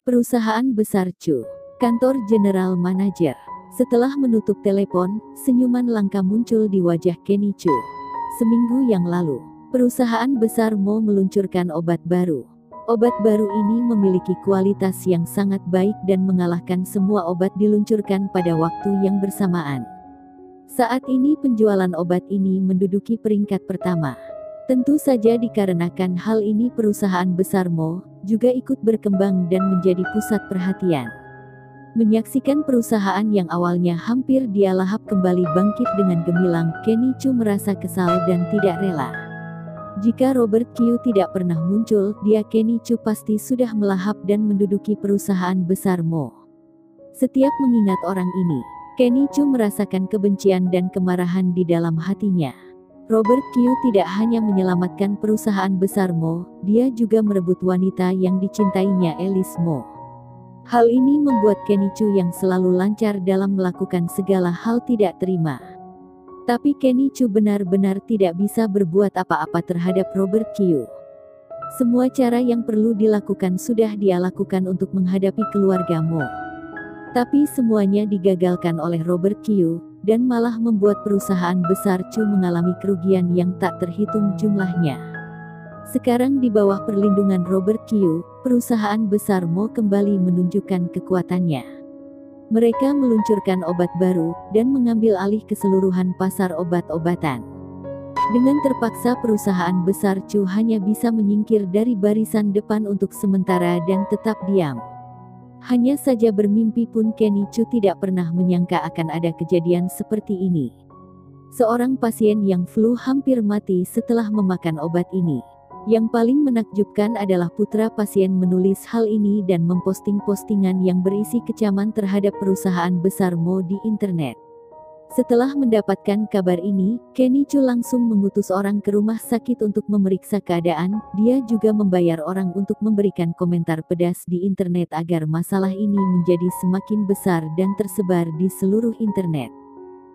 Perusahaan besar Chu. Kantor General Manager. Setelah menutup telepon, senyuman langka muncul di wajah Kenny Chu. Seminggu yang lalu, perusahaan besar Mo meluncurkan obat baru. Obat baru ini memiliki kualitas yang sangat baik dan mengalahkan semua obat diluncurkan pada waktu yang bersamaan. Saat ini penjualan obat ini menduduki peringkat pertama. Tentu saja dikarenakan hal ini perusahaan besar Mo juga ikut berkembang dan menjadi pusat perhatian. Menyaksikan perusahaan yang awalnya hampir dia lahap kembali bangkit dengan gemilang, Kenny Chu merasa kesal dan tidak rela. Jika Robert Kyu tidak pernah muncul, dia Kenny Chu pasti sudah melahap dan menduduki perusahaan besar Mo. Setiap mengingat orang ini, Kenny Chu merasakan kebencian dan kemarahan di dalam hatinya. Robert Kyu tidak hanya menyelamatkan perusahaan besar Mo, dia juga merebut wanita yang dicintainya, Alice Mo. Hal ini membuat Kenny Chu yang selalu lancar dalam melakukan segala hal tidak terima. Tapi Kenny Chu benar-benar tidak bisa berbuat apa-apa terhadap Robert Kyu. Semua cara yang perlu dilakukan sudah dia lakukan untuk menghadapi keluarga Mo. Tapi semuanya digagalkan oleh Robert Kyu, dan malah membuat perusahaan besar Chu mengalami kerugian yang tak terhitung jumlahnya. Sekarang di bawah perlindungan Robert Kyu, perusahaan besar Mo kembali menunjukkan kekuatannya. Mereka meluncurkan obat baru, dan mengambil alih keseluruhan pasar obat-obatan. Dengan terpaksa perusahaan besar Chu hanya bisa menyingkir dari barisan depan untuk sementara dan tetap diam. Hanya saja bermimpi pun Kenny Chu tidak pernah menyangka akan ada kejadian seperti ini. Seorang pasien yang flu hampir mati setelah memakan obat ini. Yang paling menakjubkan adalah putra pasien menulis hal ini dan memposting postingan yang berisi kecaman terhadap perusahaan besar Mo di internet. Setelah mendapatkan kabar ini, Kenny Chu langsung mengutus orang ke rumah sakit untuk memeriksa keadaan. Dia juga membayar orang untuk memberikan komentar pedas di internet agar masalah ini menjadi semakin besar dan tersebar di seluruh internet.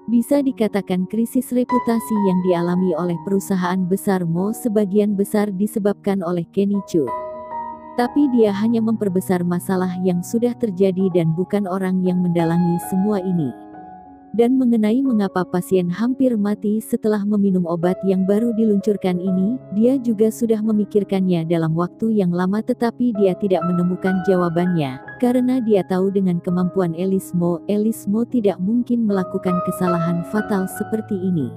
Bisa dikatakan krisis reputasi yang dialami oleh perusahaan besar Mo sebagian besar disebabkan oleh Kenny Chu. Tapi dia hanya memperbesar masalah yang sudah terjadi dan bukan orang yang mendalangi semua ini. Dan mengenai mengapa pasien hampir mati setelah meminum obat yang baru diluncurkan ini, dia juga sudah memikirkannya dalam waktu yang lama tetapi dia tidak menemukan jawabannya, karena dia tahu dengan kemampuan Alice Mo tidak mungkin melakukan kesalahan fatal seperti ini.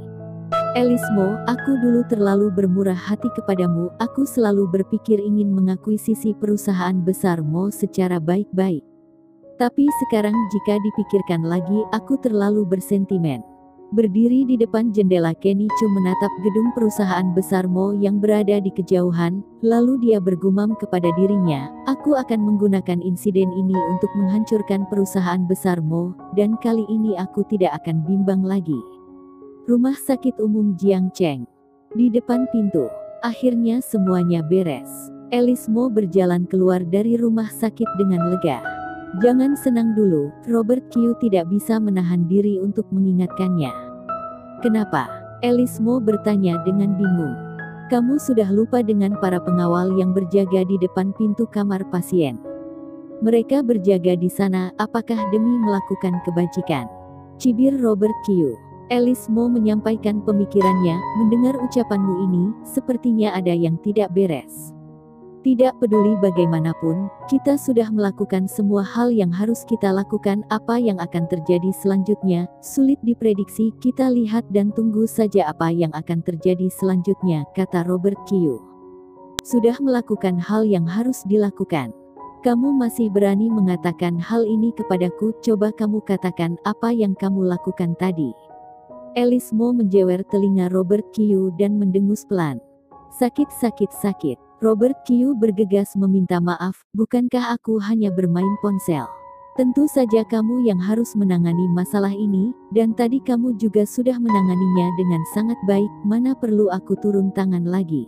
Alice Mo, aku dulu terlalu bermurah hati kepadamu, aku selalu berpikir ingin mengakuisisi perusahaan besar Mo secara baik-baik. Tapi sekarang jika dipikirkan lagi, aku terlalu bersentimen. Berdiri di depan jendela, Kenny Chu menatap gedung perusahaan besar Mo yang berada di kejauhan, lalu dia bergumam kepada dirinya, aku akan menggunakan insiden ini untuk menghancurkan perusahaan besar Mo, dan kali ini aku tidak akan bimbang lagi. Rumah sakit umum Jiangcheng. Di depan pintu, akhirnya semuanya beres. Alice Mo berjalan keluar dari rumah sakit dengan lega. Jangan senang dulu, Robert Kyu tidak bisa menahan diri untuk mengingatkannya. Kenapa? Alice Mo bertanya dengan bingung. Kamu sudah lupa dengan para pengawal yang berjaga di depan pintu kamar pasien. Mereka berjaga di sana, apakah demi melakukan kebajikan? Cibir Robert Kyu. Alice Mo menyampaikan pemikirannya, mendengar ucapanmu ini, sepertinya ada yang tidak beres. Tidak peduli bagaimanapun, kita sudah melakukan semua hal yang harus kita lakukan. Apa yang akan terjadi selanjutnya, sulit diprediksi. Kita lihat dan tunggu saja apa yang akan terjadi selanjutnya, kata Robert Kyu. Sudah melakukan hal yang harus dilakukan. Kamu masih berani mengatakan hal ini kepadaku, coba kamu katakan apa yang kamu lakukan tadi. Alice Mo menjewer telinga Robert Kyu dan mendengus pelan. Sakit. Robert Kyu bergegas meminta maaf, bukankah aku hanya bermain ponsel? Tentu saja kamu yang harus menangani masalah ini, dan tadi kamu juga sudah menanganinya dengan sangat baik, mana perlu aku turun tangan lagi.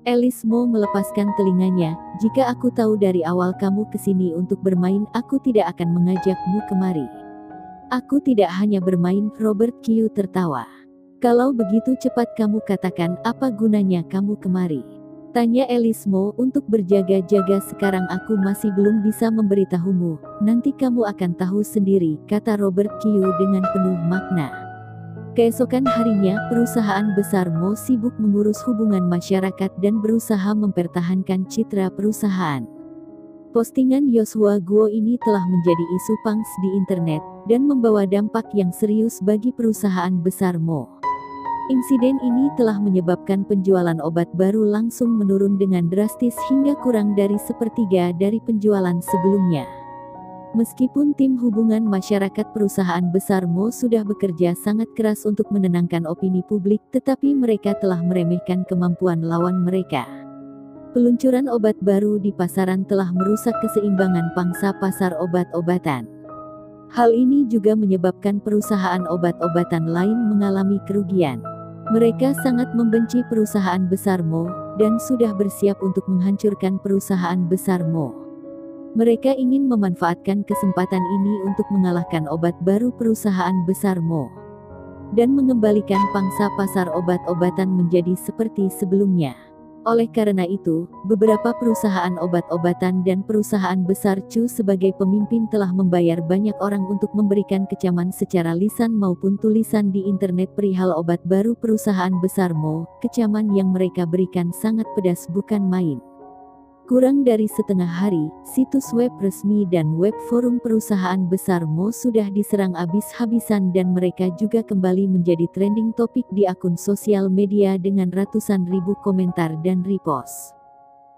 Alice Mo melepaskan telinganya, jika aku tahu dari awal kamu kesini untuk bermain, aku tidak akan mengajakmu kemari. Aku tidak hanya bermain, Robert Kyu tertawa. Kalau begitu cepat kamu katakan, apa gunanya kamu kemari? Tanya Elismo untuk berjaga-jaga. Sekarang aku masih belum bisa memberitahumu, nanti kamu akan tahu sendiri, kata Robert Kyu dengan penuh makna. Keesokan harinya, perusahaan besar Mo sibuk mengurus hubungan masyarakat dan berusaha mempertahankan citra perusahaan. Postingan Joshua Guo ini telah menjadi isu pangs di internet, dan membawa dampak yang serius bagi perusahaan besar Mo. Insiden ini telah menyebabkan penjualan obat baru langsung menurun dengan drastis hingga kurang dari sepertiga dari penjualan sebelumnya. Meskipun tim hubungan masyarakat perusahaan besar Mo sudah bekerja sangat keras untuk menenangkan opini publik, tetapi mereka telah meremehkan kemampuan lawan mereka. Peluncuran obat baru di pasaran telah merusak keseimbangan pangsa pasar obat-obatan. Hal ini juga menyebabkan perusahaan obat-obatan lain mengalami kerugian. Mereka sangat membenci perusahaan besar Mo, dan sudah bersiap untuk menghancurkan perusahaan besar Mo. Mereka ingin memanfaatkan kesempatan ini untuk mengalahkan obat baru perusahaan besar Mo, dan mengembalikan pangsa pasar obat-obatan menjadi seperti sebelumnya. Oleh karena itu, beberapa perusahaan obat-obatan dan perusahaan besar Chu sebagai pemimpin telah membayar banyak orang untuk memberikan kecaman secara lisan maupun tulisan di internet perihal obat baru perusahaan besar Mo. Kecaman yang mereka berikan sangat pedas bukan main. Kurang dari setengah hari, situs web resmi dan web forum perusahaan besar Mo sudah diserang habis-habisan dan mereka juga kembali menjadi trending topik di akun sosial media dengan ratusan ribu komentar dan repost.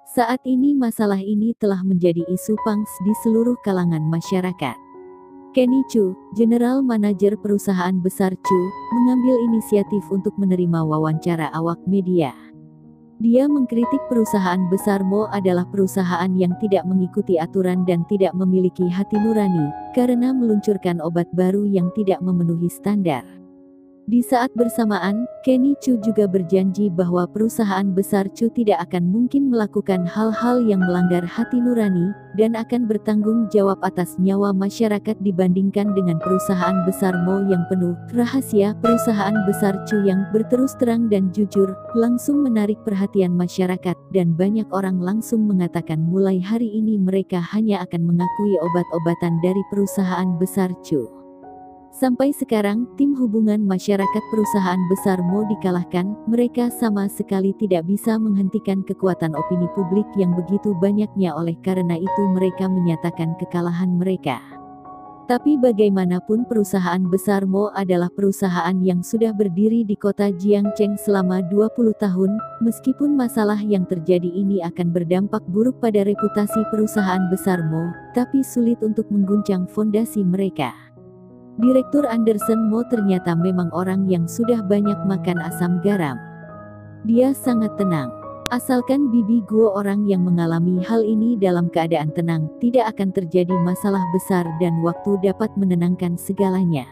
Saat ini masalah ini telah menjadi isu pangs di seluruh kalangan masyarakat. Kenny Chu, General Manager perusahaan besar Chu, mengambil inisiatif untuk menerima wawancara awak media. Dia mengkritik perusahaan besar Mo adalah perusahaan yang tidak mengikuti aturan dan tidak memiliki hati nurani, karena meluncurkan obat baru yang tidak memenuhi standar. Di saat bersamaan, Kenny Chu juga berjanji bahwa perusahaan besar Chu tidak akan mungkin melakukan hal-hal yang melanggar hati nurani, dan akan bertanggung jawab atas nyawa masyarakat dibandingkan dengan perusahaan besar Mo yang penuh rahasia. Perusahaan besar Chu yang berterus terang dan jujur, langsung menarik perhatian masyarakat, dan banyak orang langsung mengatakan mulai hari ini mereka hanya akan mengakui obat-obatan dari perusahaan besar Chu. Sampai sekarang, tim hubungan masyarakat perusahaan besar Mo dikalahkan, mereka sama sekali tidak bisa menghentikan kekuatan opini publik yang begitu banyaknya, oleh karena itu mereka menyatakan kekalahan mereka. Tapi bagaimanapun perusahaan besar Mo adalah perusahaan yang sudah berdiri di kota Jiangcheng selama 20 tahun, meskipun masalah yang terjadi ini akan berdampak buruk pada reputasi perusahaan besar Mo, tapi sulit untuk mengguncang fondasi mereka. Direktur Anderson Mo ternyata memang orang yang sudah banyak makan asam garam. Dia sangat tenang. Asalkan Bibi Guo orang yang mengalami hal ini dalam keadaan tenang, tidak akan terjadi masalah besar dan waktu dapat menenangkan segalanya.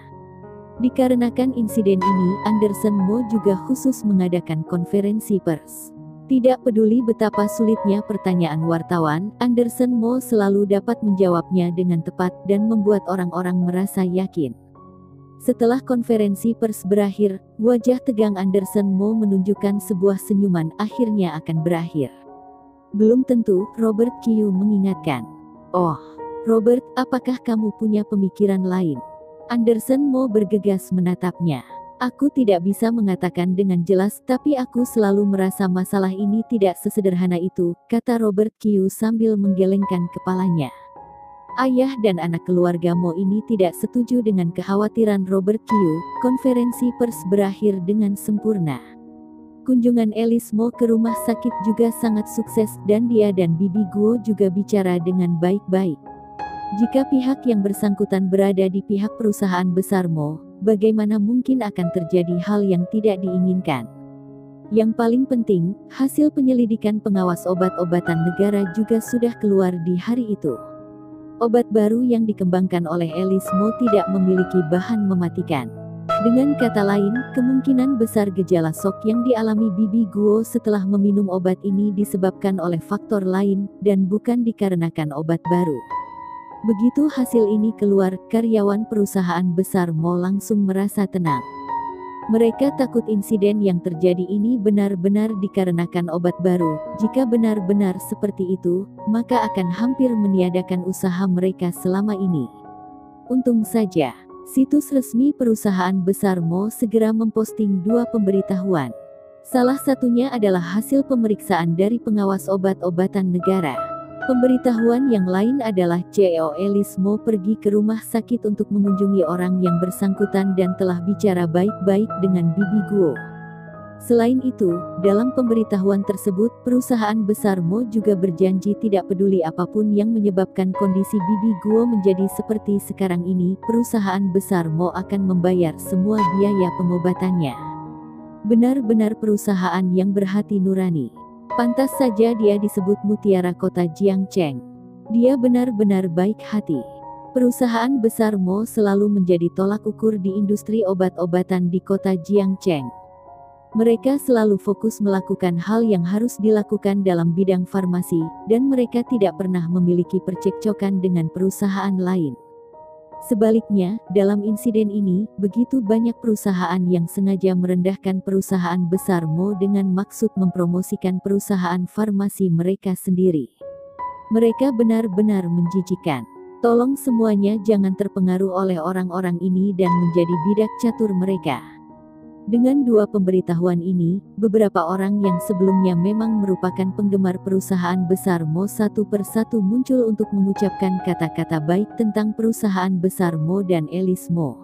Dikarenakan insiden ini, Anderson Mo juga khusus mengadakan konferensi pers. Tidak peduli betapa sulitnya pertanyaan wartawan, Anderson Mo selalu dapat menjawabnya dengan tepat dan membuat orang-orang merasa yakin. Setelah konferensi pers berakhir, wajah tegang Anderson Mo menunjukkan sebuah senyuman akhirnya akan berakhir. Belum tentu, Robert Kyu mengingatkan. Oh, Robert, apakah kamu punya pemikiran lain? Anderson Mo bergegas menatapnya. Aku tidak bisa mengatakan dengan jelas, tapi aku selalu merasa masalah ini tidak sesederhana itu, kata Robert Kyu sambil menggelengkan kepalanya. Ayah dan anak keluarga Mo ini tidak setuju dengan kekhawatiran Robert Kyu. Konferensi pers berakhir dengan sempurna. Kunjungan Elismo ke rumah sakit juga sangat sukses dan dia dan Bibi Guo juga bicara dengan baik-baik. Jika pihak yang bersangkutan berada di pihak perusahaan besar Mo, bagaimana mungkin akan terjadi hal yang tidak diinginkan? Yang paling penting, hasil penyelidikan pengawas obat-obatan negara juga sudah keluar di hari itu. Obat baru yang dikembangkan oleh Elismo tidak memiliki bahan mematikan. Dengan kata lain, kemungkinan besar gejala shock yang dialami Bibi Guo setelah meminum obat ini disebabkan oleh faktor lain, dan bukan dikarenakan obat baru. Begitu hasil ini keluar, karyawan perusahaan besar Mo langsung merasa tenang. Mereka takut insiden yang terjadi ini benar-benar dikarenakan obat baru. Jika benar-benar seperti itu, maka akan hampir meniadakan usaha mereka selama ini. Untung saja, situs resmi perusahaan besar Mo segera memposting 2 pemberitahuan. Salah satunya adalah hasil pemeriksaan dari pengawas obat-obatan negara. Pemberitahuan yang lain adalah CEO Alice Mo pergi ke rumah sakit untuk mengunjungi orang yang bersangkutan dan telah bicara baik-baik dengan Bibi Guo. Selain itu, dalam pemberitahuan tersebut, perusahaan besar Mo juga berjanji tidak peduli apapun yang menyebabkan kondisi Bibi Guo menjadi seperti sekarang ini, perusahaan besar Mo akan membayar semua biaya pengobatannya. Benar-benar perusahaan yang berhati nurani. Pantas saja dia disebut mutiara kota Jiangcheng. Dia benar-benar baik hati. Perusahaan besar Mo selalu menjadi tolak ukur di industri obat-obatan di kota Jiangcheng. Mereka selalu fokus melakukan hal yang harus dilakukan dalam bidang farmasi, dan mereka tidak pernah memiliki percekcokan dengan perusahaan lain. Sebaliknya, dalam insiden ini, begitu banyak perusahaan yang sengaja merendahkan perusahaan besar Mo dengan maksud mempromosikan perusahaan farmasi mereka sendiri. Mereka benar-benar menjijikan. Tolong semuanya jangan terpengaruh oleh orang-orang ini dan menjadi bidak catur mereka. Dengan 2 pemberitahuan ini, beberapa orang yang sebelumnya memang merupakan penggemar perusahaan besar Mo satu persatu muncul untuk mengucapkan kata-kata baik tentang perusahaan besar Mo dan Alice Mo.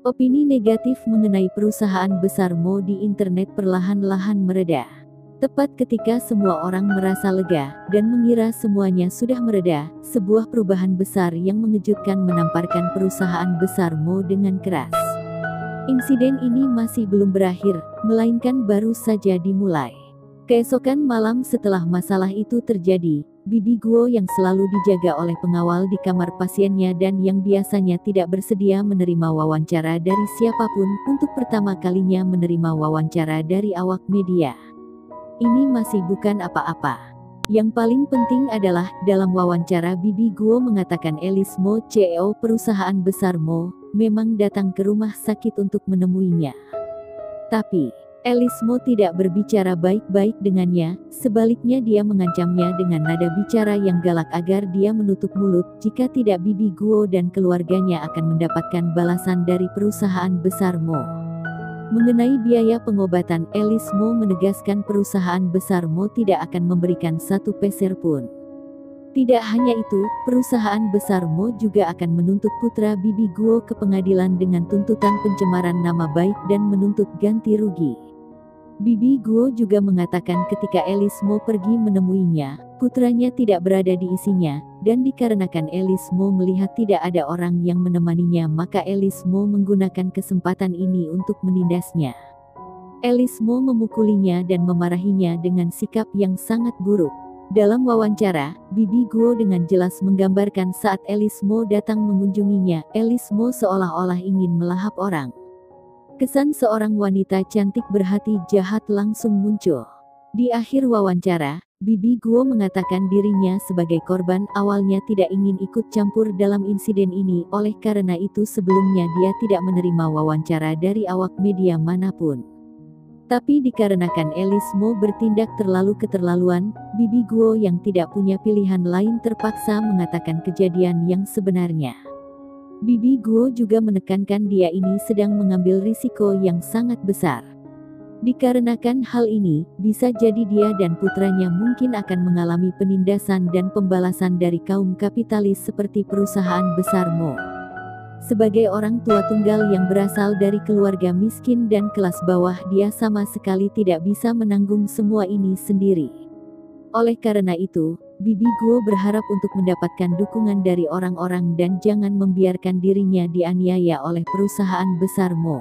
Opini negatif mengenai perusahaan besar Mo di internet perlahan-lahan mereda. Tepat ketika semua orang merasa lega dan mengira semuanya sudah mereda, sebuah perubahan besar yang mengejutkan menamparkan perusahaan besar Mo dengan keras. Insiden ini masih belum berakhir, melainkan baru saja dimulai. Keesokan malam setelah masalah itu terjadi, Bibi Guo yang selalu dijaga oleh pengawal di kamar pasiennya dan yang biasanya tidak bersedia menerima wawancara dari siapapun, untuk pertama kalinya menerima wawancara dari awak media. Ini masih bukan apa-apa. Yang paling penting adalah, dalam wawancara Bibi Guo mengatakan Alice Mo, CEO perusahaan besar Mo, memang datang ke rumah sakit untuk menemuinya. Tapi, Alice Mo tidak berbicara baik-baik dengannya, sebaliknya dia mengancamnya dengan nada bicara yang galak agar dia menutup mulut, jika tidak Bibi Guo dan keluarganya akan mendapatkan balasan dari perusahaan besar Mo. Mengenai biaya pengobatan, Alice Mo menegaskan perusahaan besar Mo tidak akan memberikan 1 peser pun. Tidak hanya itu, perusahaan besar Mo juga akan menuntut putra Bibi Guo ke pengadilan dengan tuntutan pencemaran nama baik dan menuntut ganti rugi. Bibi Guo juga mengatakan ketika Alice Mo pergi menemuinya, putranya tidak berada di isinya, dan dikarenakan Alice Mo melihat tidak ada orang yang menemaninya, maka Alice Mo menggunakan kesempatan ini untuk menindasnya. Alice Mo memukulinya dan memarahinya dengan sikap yang sangat buruk. Dalam wawancara, Bibi Guo dengan jelas menggambarkan saat Alice Mo datang mengunjunginya, Alice Mo seolah-olah ingin melahap orang. Kesan seorang wanita cantik berhati jahat langsung muncul. Di akhir wawancara, Bibi Guo mengatakan dirinya sebagai korban awalnya tidak ingin ikut campur dalam insiden ini, oleh karena itu sebelumnya dia tidak menerima wawancara dari awak media manapun. Tapi dikarenakan Alice Mo bertindak terlalu keterlaluan, Bibi Guo yang tidak punya pilihan lain terpaksa mengatakan kejadian yang sebenarnya. Bibi Guo juga menekankan dia ini sedang mengambil risiko yang sangat besar. Dikarenakan hal ini, bisa jadi dia dan putranya mungkin akan mengalami penindasan dan pembalasan dari kaum kapitalis seperti perusahaan besar Mo. Sebagai orang tua tunggal yang berasal dari keluarga miskin dan kelas bawah, dia sama sekali tidak bisa menanggung semua ini sendiri. Oleh karena itu, Bibi Guo berharap untuk mendapatkan dukungan dari orang-orang dan jangan membiarkan dirinya dianiaya oleh perusahaan besar Mo.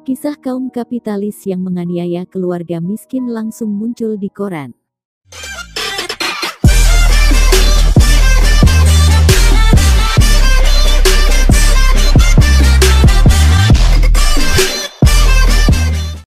Kisah kaum kapitalis yang menganiaya keluarga miskin langsung muncul di koran.